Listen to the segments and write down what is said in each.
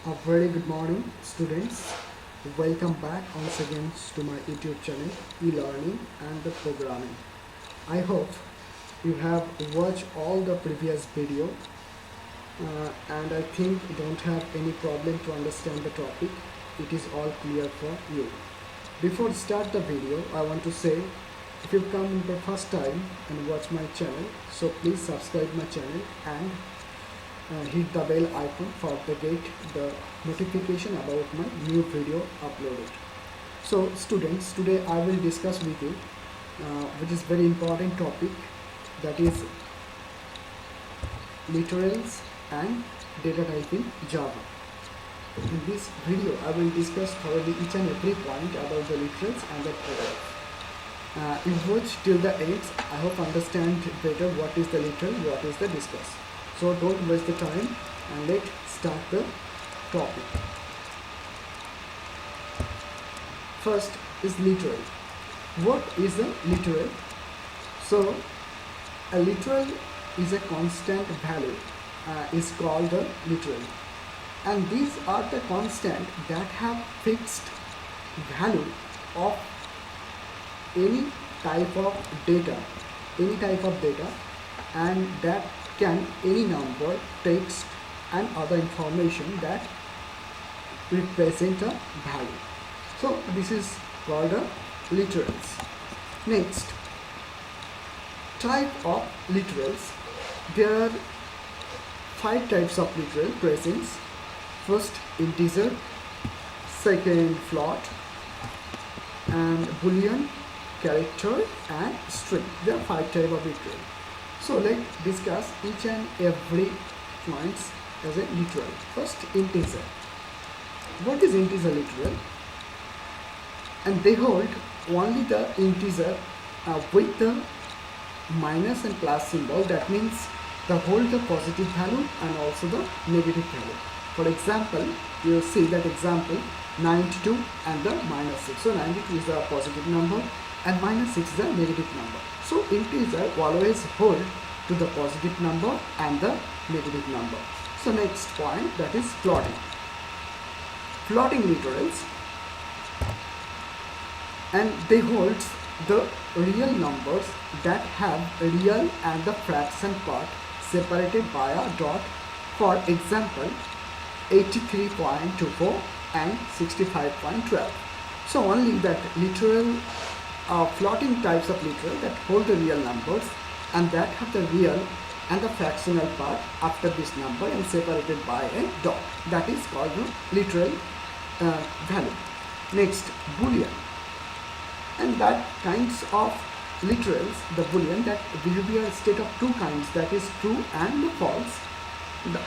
A very good morning, students. Welcome back once again to my YouTube channel, e-learning and the programming. I hope you have watched all the previous video and I think you don't have any problem to understand the topic. It is all clear for you. Before start the video, I want to say if you come in the first time and watch my channel, so please subscribe my channel and hit the bell icon for the get the notification about my new video uploaded. So students, today I will discuss with you which is very important topic, that is literals and data type in Java. In this video I will discuss thoroughly each and every point about the literals and the data type. You watch till the end. I hope understand better what is the literal, what is the discuss. So don't waste the time and let's start the topic. First is literal. What is a literal? So a literal is a constant value is called a literal, and these are the constant that have fixed value of any type of data, and that can any number, text and other information that represent a value. So this is called a literals. Next, type of literals. There are 5 types of literal presents. First, integer, second, float, and boolean, character and string. There are 5 types of literal. So let's discuss each and every points as a literal. First, integer. What is integer literal? And they hold only the integer with the minus and plus symbol. That means they hold the positive value and also the negative value. For example, you see that example 92 and the minus 6. So 92 is a positive number and minus 6 is a negative number. So integer always hold to the positive number and the negative number. So next point, that is floating. Floating literals, and they hold the real numbers that have real and the fraction part separated by a dot. For example, 83.24 and 65.12. So only that literal floating types of literal that hold the real numbers and that have the real and the fractional part after this number and separated by a dot. That is called the literal value. Next, boolean. And that kinds of literals, the boolean, that will be a state of two kinds, that is true and false,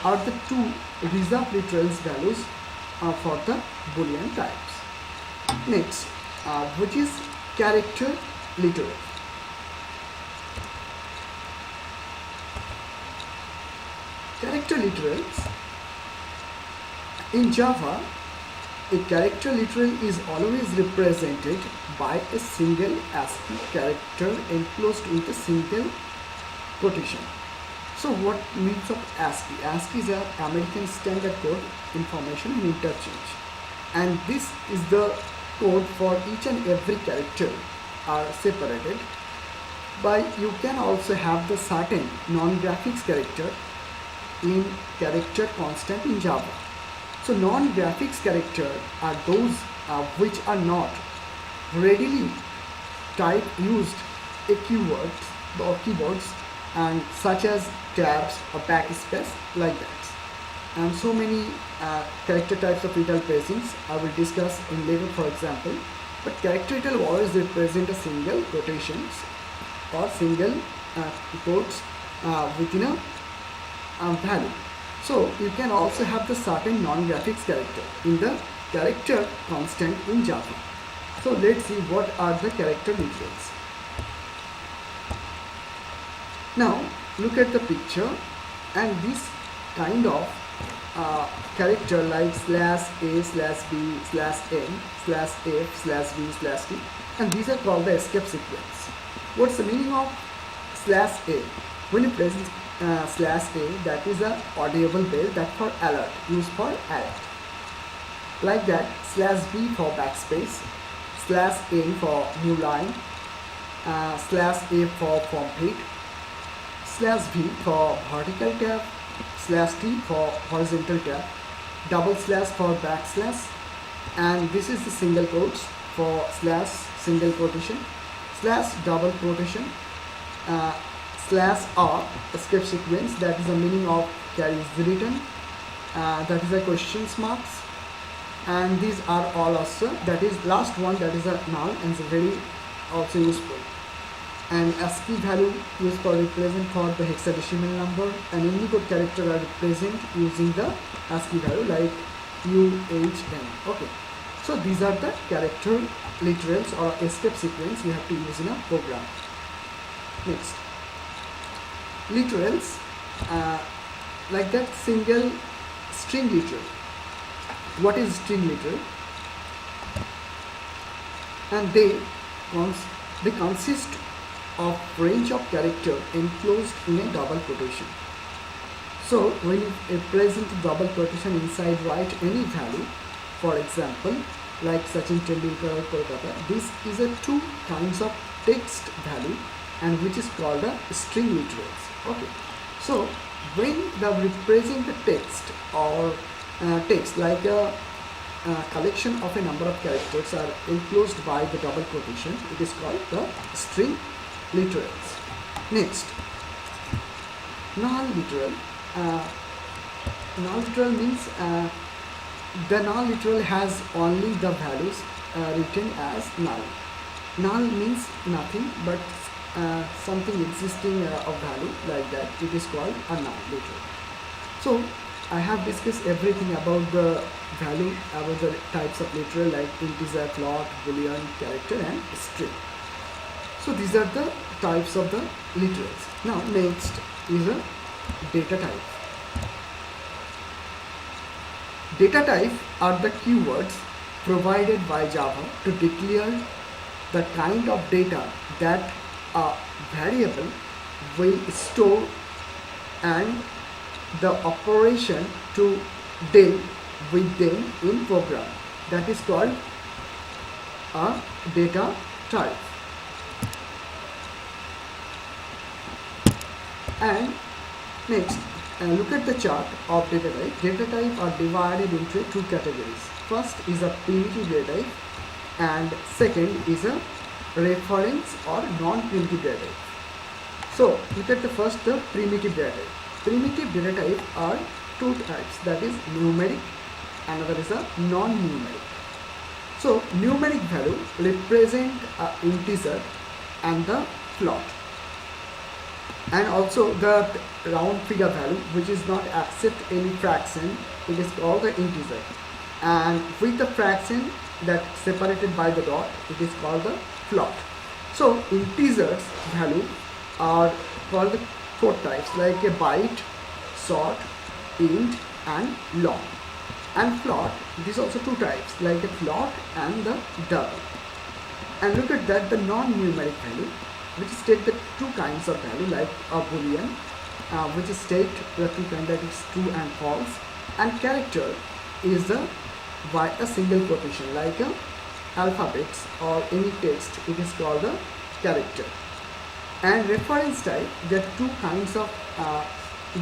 are the two reserved literals values for the boolean types. Next, which is character literal. Character literals. In Java, a character literal is always represented by a single ASCII character enclosed with a single quotation. So what means of ASCII? ASCII is an American Standard Code Information and Interchange, and this is the code for each and every character are separated. But you can also have the certain non-graphics character in character constant in Java. So non-graphics character are those which are not readily type used a keywords and such as tabs or backspace, like that. And so many character types of literal presents I will discuss in later, for example. But character literal always represent a single quotations or single quotes within a value. So you can also have the certain non-graphics character in the character constant in Java. So let's see what are the character literals. Now look at the picture, and this kind of character like /a/b/n/f/v/t, and these are called the escape sequence. What's the meaning of /a? When you press /a, that is a audible bell that for alert, used for alert. like that. Slash B for backspace, slash A for new line, slash A for form head, slash V for vertical tab, slash T for horizontal tab, double slash for backslash, and this is the single quotes for slash single quotation, slash double quotation, slash R escape sequence, that is the meaning of carries written, that is a questions marks, and these are all also, that is last one, that is a null and it's very also useful. And ASCII value used for represent for the hexadecimal number, and Unicode character are represent using the ASCII value like UHN. Okay, so these are the character literals or escape sequence you have to use in a program. Next, literals, like that single string literal. What is string literal? And they consist of range of character enclosed in a double quotation. So when you present double quotation inside, write any value, for example like Sachin Tendulkar or Kolkata, this is a two kinds of text value and which is called a string literals. Okay, so when the represent the text or text like a collection of a number of characters are enclosed by the double quotation, it is called the string literals. Next, null literal. Null literal means the null literal has only the values written as null. Null means nothing but something existing of value, like that. It is called a null literal. So I have discussed everything about the value, about the types of literal like integer, float, boolean, character and string. So these are the types of the literals. Now next is a data type. Data type are the keywords provided by Java to declare the kind of data that a variable will store and the operation to deal with them in program. That is called a data type. And next, look at the chart of data type. Data type are divided into two categories. First is a primitive data type and second is a reference or non-primitive data type. So look at the first, the primitive data type. Primitive data type are two types, that is numeric, another is a non-numeric. So numeric value represent a integer and the float, and also the round figure value which is not accept any fraction, it is called the integer, and with the fraction that separated by the dot, it is called the float. So integers value are called the four types like a byte, short, int and long. And float, these also two types like the float and the double. And look at that, the non-numeric value which state the two kinds of value like a boolean which state the two kinds, that is true and false, and character is by a single quotation like alphabets or any text, it is called a character. And reference type, there are two kinds of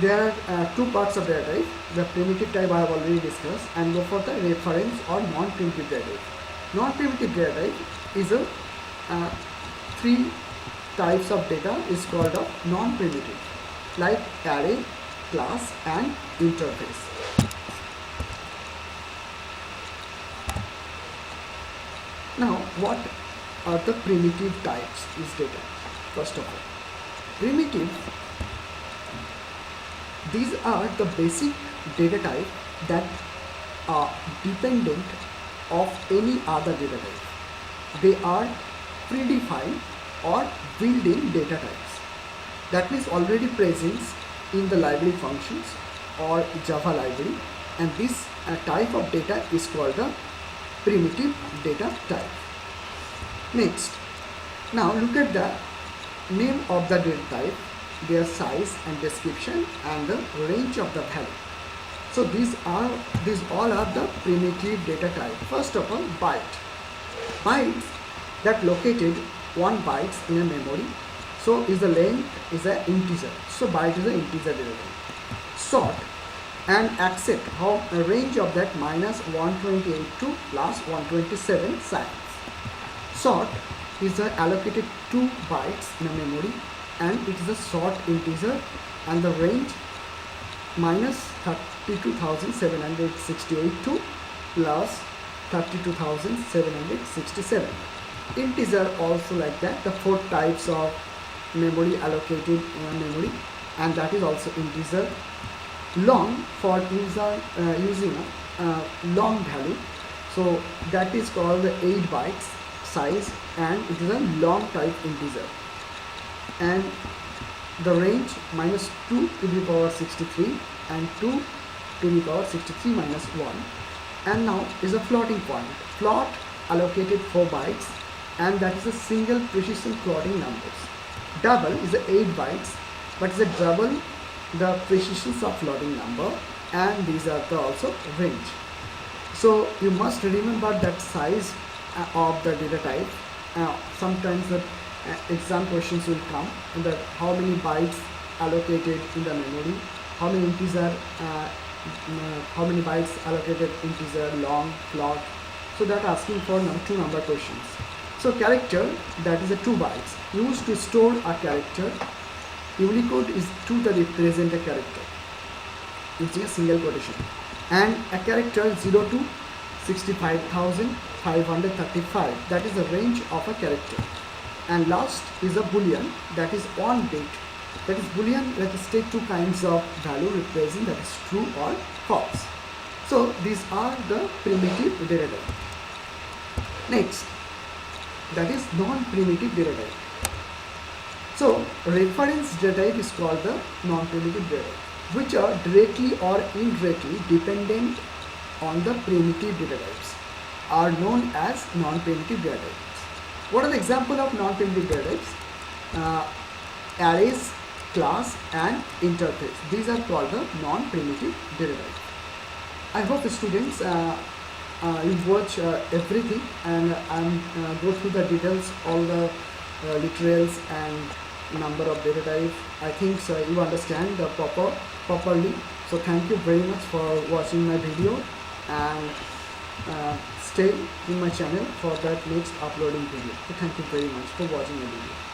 there are two parts of data type. The primitive type I have already discussed, and go for the reference or non-primitive data type. Non-primitive data type is a three types of data is called a non-primitive, like array, class and interface. Now what are the primitive types is data? First of all, primitive, these are the basic data type that are dependent of any other data type. They are predefined or built-in data types. That means already present in the library functions or Java library, and this type of data is called a primitive data type. Next, now look at the name of the data type, their size and description and the range of the value. So these all are the primitive data type. First of all, byte. Bytes that located 1 byte in a memory. So is the length is an integer. So byte is an integer data type. Sort and accept how a range of that minus 128 to plus 127 signs. Sort is allocated 2 bytes in a memory, and it is a sort integer, and the range minus 32,768 to plus 32,767. Integer also like that, the 4 types of memory allocated in a memory, and that is also integer. Long for using a long value, so that is called the 8 bytes size, and it is a long type integer, and the range minus 2 to the power 63 and 2 to the power 63 minus 1. And now is a floating point. Float allocated 4 bytes, and that is a single precision floating numbers. Double is a 8 bytes, but is a double the precisions of floating number, and these are the also range. So you must remember that size of the data type. Sometimes the exam questions will come, and that how many bytes allocated in the memory, how many integer, how many bytes allocated integer, long, float. So that asking for 2 number questions. So character, that is a 2 bytes used to store a character. Unicode is 2 to represent a character using a single quotation, and a character 0 to 65,535, that is the range of a character. And last is a boolean, that is 1 bit. That is boolean, let us take 2 kinds of value representing that is true or false. So these are the primitive data type. Next, that is non-primitive data type. So reference data type is called the non-primitive data type, which are directly or indirectly dependent on the primitive data types, are known as non-primitive data types. What are the example of non-primitive data types? Arrays, class, and interface. These are called the non-primitive data types. I hope students you watch everything, and go through the details, all the literals and number of data types. I think so you understand the properly. So thank you very much for watching my video, and stay in my channel for that next uploading video. So thank you very much for watching my video.